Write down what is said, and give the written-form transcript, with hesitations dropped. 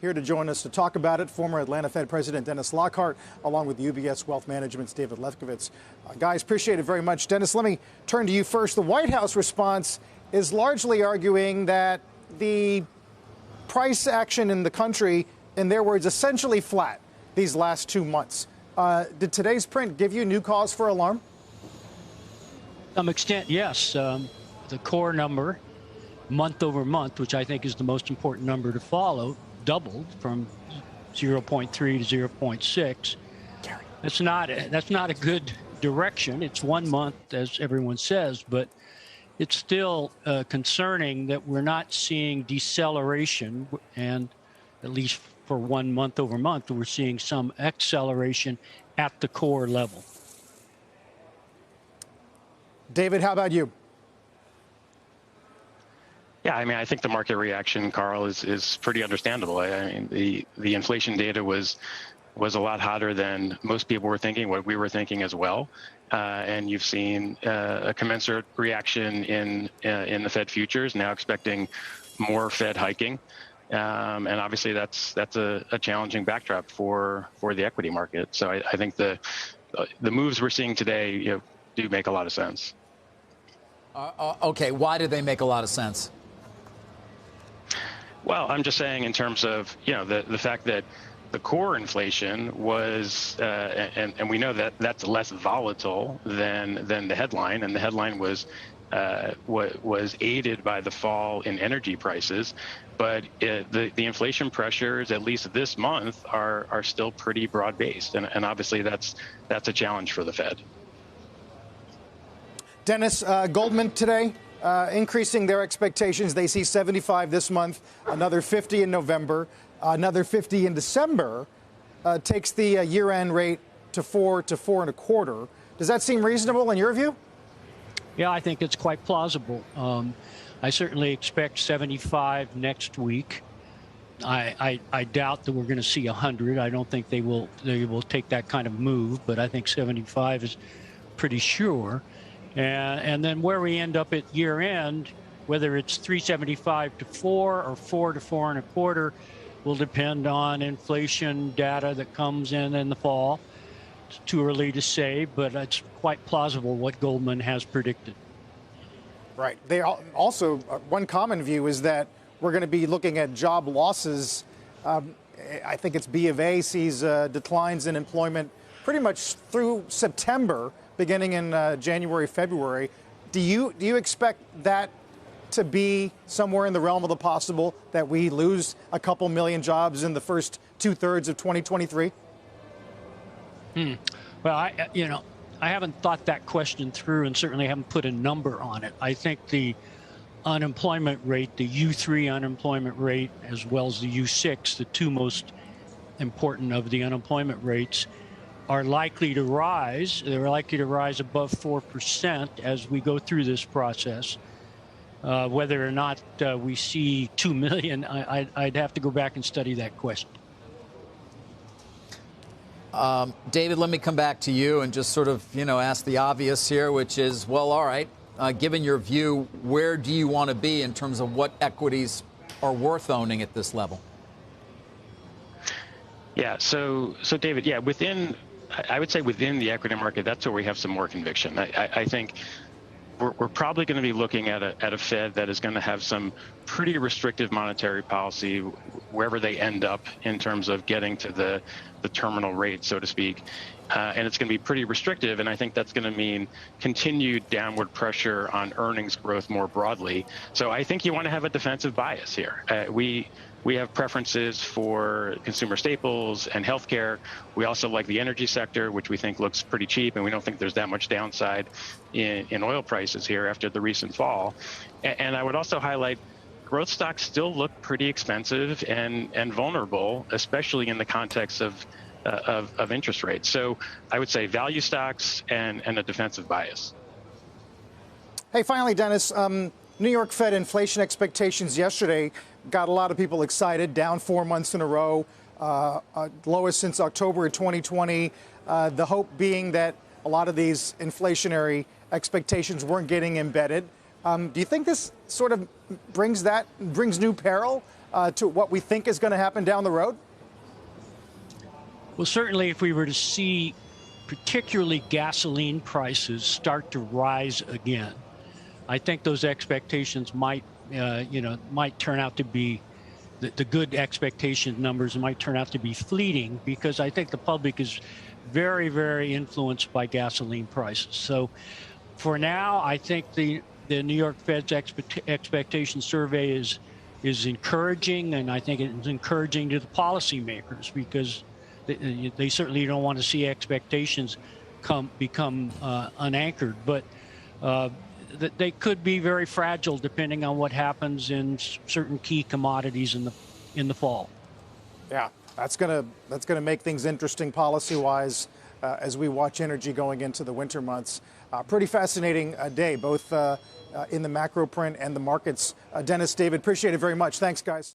Here to join us to talk about it, former Atlanta Fed President Dennis Lockhart, along with UBS Wealth Management's David Lefkowitz. Guys, appreciate it very much. Dennis, let me turn to you first. The White House response is largely arguing that the price action in the country, in their words, essentially flat these last 2 months. Did today's print give you new cause for alarm? To some extent, yes. The core number, month over month, which I think is the most important number to follow, doubled from 0.3 to 0.6. That's not a good direction. It's 1 month, as everyone says, but it's still concerning that we're not seeing deceleration, and at least for 1 month over month, we're seeing some acceleration at the core level. David, how about you? Yeah, I mean, I think the market reaction, Carl, is pretty understandable. I mean, the inflation data was a lot hotter than most people were thinking, what we were thinking as well. And you've seen a commensurate reaction in the Fed futures, now expecting more Fed hiking. And obviously that's a challenging backdrop for the equity market. So I think the moves we're seeing today, do make a lot of sense. Okay, why do they make a lot of sense? Well, I'm just saying in terms of, the fact that the core inflation was, and we know that that's less volatile than the headline, and the headline was aided by the fall in energy prices, but the inflation pressures, at least this month, are still pretty broad-based, and obviously that's a challenge for the Fed. Dennis, Goldman today increasing their expectations. They see 75 this month, another 50 in November, another 50 in December. Takes the year-end rate to 4 to 4.25. Does that seem reasonable in your view? Yeah, I think it's quite plausible. I certainly expect 75 next week. I doubt that we're going to see 100. I don't think they will take that kind of move, but I think 75 is pretty sure. And then where we end up at year end, whether it's 375 to 4 or 4 to 4.25, will depend on inflation data that comes in the fall. It's too early to say, but it's quite plausible what Goldman has predicted. Right. They also, one common view is that we're going to be looking at job losses. I think it's B of A sees declines in employment pretty much through September, beginning in January, February. Do you expect that to be somewhere in the realm of the possible, that we lose a couple million jobs in the first 2/3 of 2023? Well, I haven't thought that question through, and certainly haven't put a number on it. I think the unemployment rate, the U3 unemployment rate, as well as the U6, the two most important of the unemployment rates, are likely to rise. They're likely to rise above 4% as we go through this process. Whether or not we see 2 million, I'd have to go back and study that question. David, let me come back to you and just sort of, ask the obvious here, which is, well, all right, given your view, where do you want to be in terms of what equities are worth owning at this level? Yeah, so David, I would say within the equity market, that's where we have some more conviction. I think we're probably going to be looking at a Fed that is going to have some pretty restrictive monetary policy wherever they end up in terms of getting to the terminal rate, so to speak. And it's going to be pretty restrictive, and I think that's going to mean continued downward pressure on earnings growth more broadly. So I think you want to have a defensive bias here. We have preferences for consumer staples and healthcare. We also like the energy sector, which we think looks pretty cheap, and we don't think there's that much downside in oil prices here after the recent fall. And I would also highlight growth stocks still look pretty expensive and vulnerable, especially in the context of interest rates. So I would say value stocks and a defensive bias. Hey, finally, Dennis, New York Fed inflation expectations yesterday got a lot of people excited, down 4 months in a row, lowest since October of 2020. The hope being that a lot of these inflationary expectations weren't getting embedded. Do you think this sort of brings new peril to what we think is going to happen down the road? Well, certainly if we were to see particularly gasoline prices start to rise again, I think those expectations might turn out to be the good expectation numbers might turn out to be fleeting, because I think the public is very, very influenced by gasoline prices. So for now, I think the New York Fed's expectation survey is encouraging, and I think it's encouraging to the policymakers, because they certainly don't want to see expectations become unanchored. But that they could be very fragile depending on what happens in certain key commodities in the fall. Yeah, that's gonna make things interesting policy-wise as we watch energy going into the winter months. Pretty fascinating day, both in the macro print and the markets. Dennis, David, appreciate it very much. Thanks, guys.